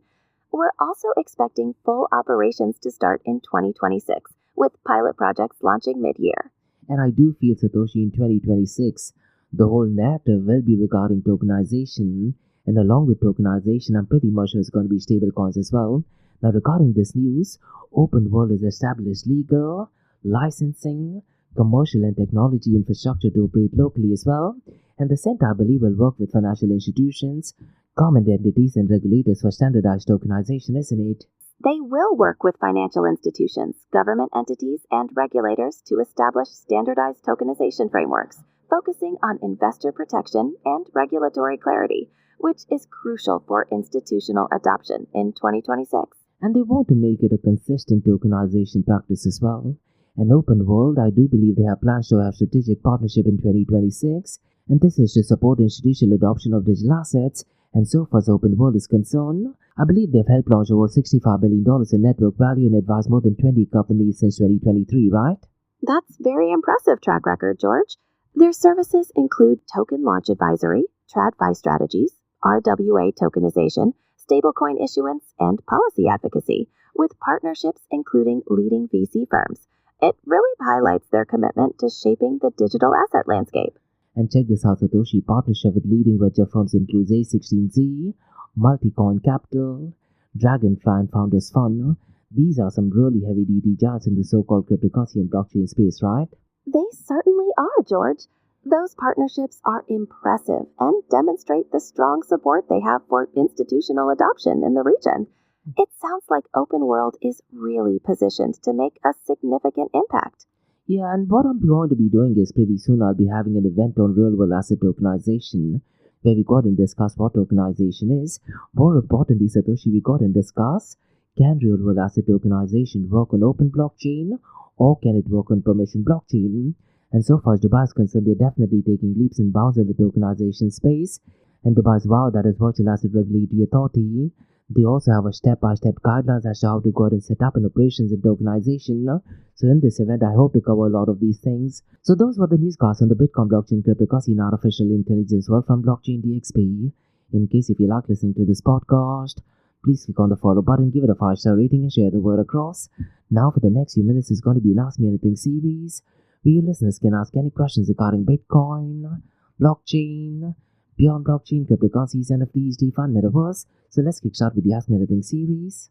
Speaker 2: We're also expecting full operations to start in 2026, with pilot projects launching mid-year.
Speaker 3: And I do feel, Satoshi, in 2026, the whole narrative will be regarding tokenization, and along with tokenization, I'm pretty much sure it's going to be stablecoins as well. Now, regarding this news, OpenWorld has established legal, licensing, commercial and technology infrastructure to operate locally as well, and the center, I believe, will work with financial institutions, government entities, and regulators for standardized tokenization, isn't it?
Speaker 2: They will work with financial institutions, government entities, and regulators to establish standardized tokenization frameworks, focusing on investor protection and regulatory clarity, which is crucial for institutional adoption in 2026.
Speaker 3: And they want to make it a consistent tokenization practice as well. An OpenWorld, I do believe they have plans to have strategic partnership in 2026, and this is to support institutional adoption of digital assets. And so far as OpenWorld is concerned, I believe they've helped launch over $65 billion in network value and advised more than 20 companies since 2023, right?
Speaker 2: That's very impressive track record, George. Their services include token launch advisory, TradFi strategies, RWA tokenization, stablecoin issuance, and policy advocacy, with partnerships including leading VC firms. It really highlights their commitment to shaping the digital asset landscape.
Speaker 3: And check this out, Satoshi. Partnership with leading venture firms includes A16Z, Multicoin Capital, Dragonfly, and Founders Fund. These are some really heavy-duty giants in the so-called cryptocurrency and blockchain space, right?
Speaker 2: They certainly are, George. Those partnerships are impressive and demonstrate the strong support they have for institutional adoption in the region. It sounds like OpenWorld is really positioned to make a significant impact.
Speaker 3: Yeah, and what I'm going to be doing is pretty soon I'll be having an event on real-world asset tokenization, where we got and discuss what tokenization is. More importantly, Satoshi, we got and discuss, can real-world asset tokenization work on open blockchain, or can it work on permission blockchain? And so far as Dubai is concerned, they're definitely taking leaps and bounds in the tokenization space. And Dubai's VAR, that is Virtual Asset Regulatory Authority, they also have a step-by-step guidelines as to how to go ahead and set up an operations in tokenization. So in this event, I hope to cover a lot of these things. So those were the newscasts on the Bitcoin blockchain, cryptocurrency, and artificial intelligence world from Blockchain DXB. In case if you like listening to this podcast, please click on the follow button, give it a 5-star rating, and share the word across. Now for the next few minutes is going to be an Ask Me Anything series, where you listeners can ask any questions regarding Bitcoin, blockchain, beyond blockchain, cryptocurrencies, NFTs, DeFi, and Metaverse. So let's kickstart with the Ask Me Anything series.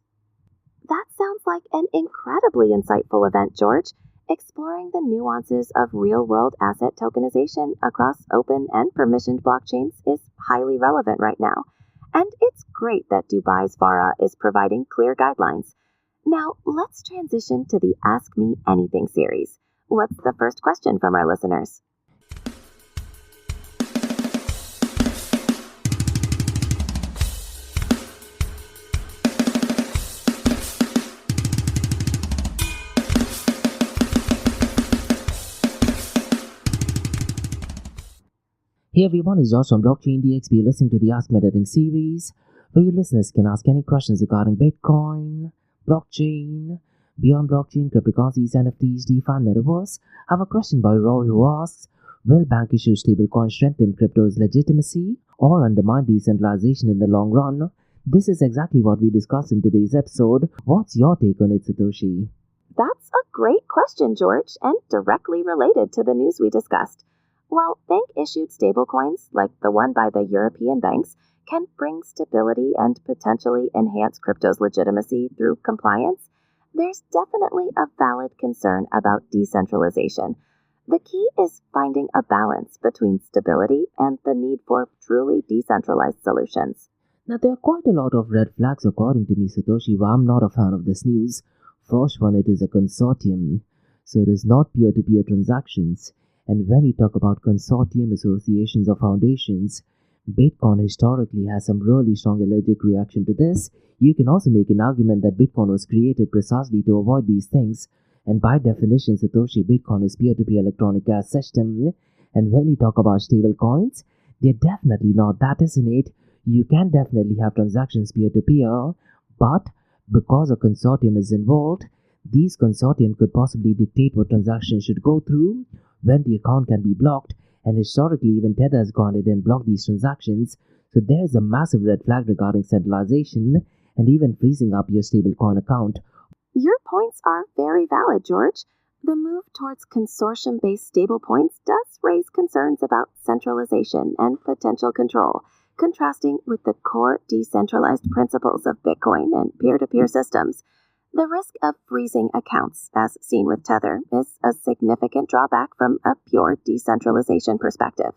Speaker 2: That sounds like an incredibly insightful event, George. Exploring the nuances of real-world asset tokenization across open and permissioned blockchains is highly relevant right now. And it's great that Dubai's VARA is providing clear guidelines. Now, let's transition to the Ask Me Anything series, What's the first question from our listeners?
Speaker 3: Hey everyone, it's Josh from Blockchain DXB listening to the Ask Me Anything series, where you listeners can ask any questions regarding Bitcoin, blockchain, beyond blockchain, cryptocurrencies, NFTs, DeFi, and Metaverse. I have a question by Roy who asks, will bank issued stablecoin strengthen crypto's legitimacy or undermine decentralization in the long run? This is exactly what we discussed in today's episode. What's your take on it, Satoshi?
Speaker 2: That's a great question, George, and directly related to the news we discussed. While bank-issued stablecoins, like the one by the European banks, can bring stability and potentially enhance crypto's legitimacy through compliance, there's definitely a valid concern about decentralization. The key is finding a balance between stability and the need for truly decentralized solutions.
Speaker 3: Now, there are quite a lot of red flags according to me, Satoshi, but I'm not a fan of this news. First one, it is a consortium, so it is not peer-to-peer transactions. And when you talk about consortium, associations, or foundations, Bitcoin historically has some really strong allergic reaction to this. You can also make an argument that Bitcoin was created precisely to avoid these things. And by definition, Satoshi, Bitcoin is peer-to-peer electronic gas system. And when you talk about stable coins, they're definitely not that, isn't it? You can definitely have transactions peer-to-peer, but because a consortium is involved, these consortium could possibly dictate what transactions should go through, when the account can be blocked, and historically even Tether has gone in and blocked these transactions. So there is a massive red flag regarding centralization and even freezing up your stablecoin account.
Speaker 2: Your points are very valid, George. The move towards consortium-based stablecoins does raise concerns about centralization and potential control, contrasting with the core decentralized principles of Bitcoin and peer-to-peer systems. The risk of freezing accounts, as seen with Tether, is a significant drawback from a pure decentralization perspective.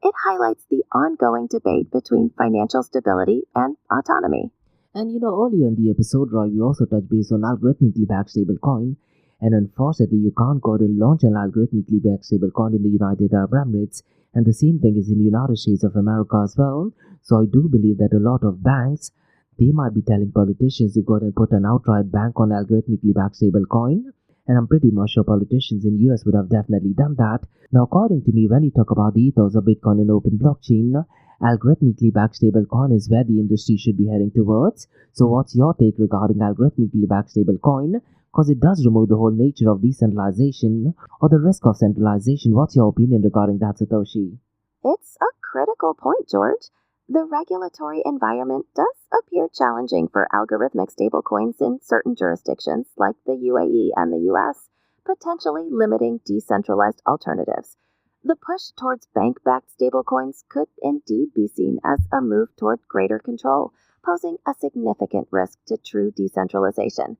Speaker 2: It highlights the ongoing debate between financial stability and autonomy.
Speaker 3: And earlier in the episode, Roy, we also touched base on algorithmically backed stablecoin. And unfortunately, you can't go and launch an algorithmically backed stablecoin in the United Arab Emirates. And the same thing is in the United States of America as well. So I do believe that a lot of banks, they might be telling politicians to go ahead and put an outright bank on algorithmically backed stablecoin. And I'm pretty much sure politicians in US would have definitely done that. Now, according to me, when you talk about the ethos of Bitcoin and open blockchain, algorithmically backed stablecoin is where the industry should be heading towards. So what's your take regarding algorithmically backed stablecoin? Because it does remove the whole nature of decentralization or the risk of centralization. What's your opinion regarding that, Satoshi?
Speaker 2: It's a critical point, George. The regulatory environment does appear challenging for algorithmic stablecoins in certain jurisdictions like the UAE and the US, potentially limiting decentralized alternatives. The push towards bank-backed stablecoins could indeed be seen as a move toward greater control, posing a significant risk to true decentralization.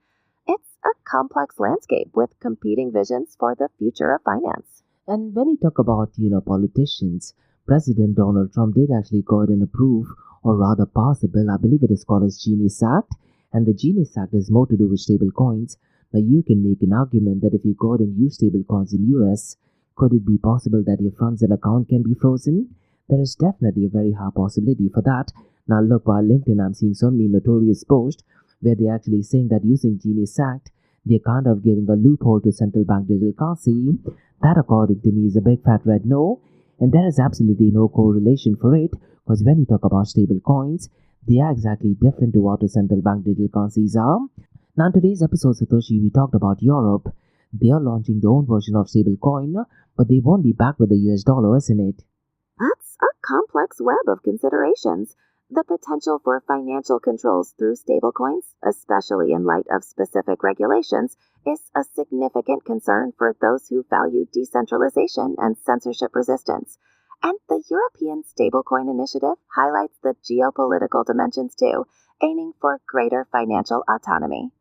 Speaker 2: It's a complex landscape with competing visions for the future of finance.
Speaker 3: And when you talk about, politicians, President Donald Trump did actually go ahead and approve, or rather pass a bill. I believe it is called as Genius Act. And the Genius Act is more to do with stable coins. Now you can make an argument that if you go ahead and use stable coins in US, could it be possible that your funds and account can be frozen? There is definitely a very high possibility for that. Now look, while LinkedIn, I'm seeing so many notorious posts where they're actually saying that using Genius Act, they're kind of giving a loophole to central bank digital currency. That, according to me, is a big fat red no. And there is absolutely no correlation for it, because when you talk about stable coins, they are exactly different to what the central bank digital currencies are. Now in today's episode, Satoshi, we talked about Europe. They are launching their own version of stable coin, but they won't be backed with the US dollar, isn't it?
Speaker 2: That's a complex web of considerations. The potential for financial controls through stablecoins, especially in light of specific regulations, is a significant concern for those who value decentralization and censorship resistance. And the European Stablecoin Initiative highlights the geopolitical dimensions too, aiming for greater financial autonomy.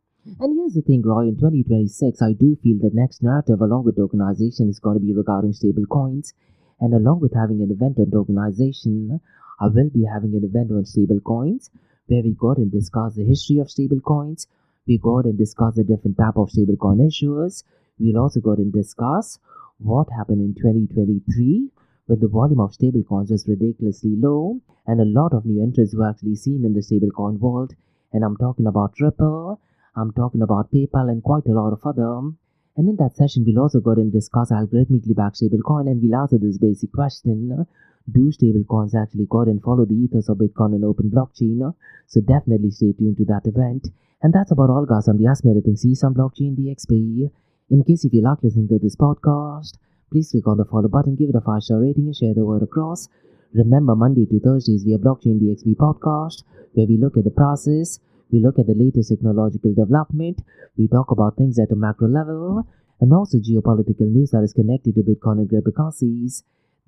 Speaker 3: And here's the thing, Roy, in 2026, I do feel the next narrative along with tokenization is going to be regarding stable coins. And along with having an event on tokenization, I will be having an event on stable coins where we go out and discuss the history of stable coins. We go out and discuss the different type of stablecoin issuers. We'll also go and discuss what happened in 2023 when the volume of stablecoins was ridiculously low and a lot of new entrants were actually seen in the stablecoin world. And I'm talking about Ripple, I'm talking about PayPal, and quite a lot of other. And in that session, we'll also go and discuss algorithmically backed stablecoin, and we'll answer this basic question: do stablecoins actually go and follow the ethos of Bitcoin and open blockchain? So definitely stay tuned to that event. And that's about all, guys, on the Ask Me Anything series on Blockchain DXB. In case if you like listening to this podcast, please click on the follow button, give it a 5-star rating, and share the word across. Remember, Monday to Thursdays we have Blockchain DXB podcast, where we look at the process, we look at the latest technological development, we talk about things at a macro level, and also geopolitical news that is connected to Bitcoin and cryptocurrencies.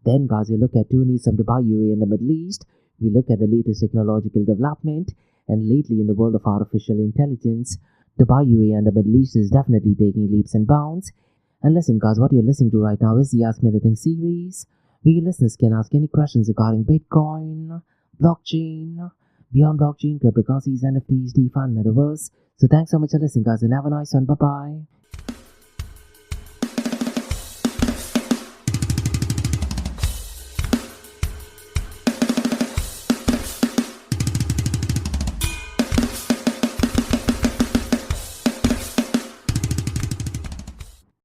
Speaker 3: Then, guys, we look at 2 news from Dubai, UAE, and the Middle East. We look at the latest technological development, and lately in the world of artificial intelligence, Dubai, UAE, and the Middle East is definitely taking leaps and bounds. And listen, guys, what you're listening to right now is the Ask Me Anything series, where your listeners can ask any questions regarding Bitcoin, blockchain, beyond blockchain, cryptocurrencies, NFTs, DeFi, and Metaverse. So thanks so much for listening, guys, and have a nice one. Bye-bye.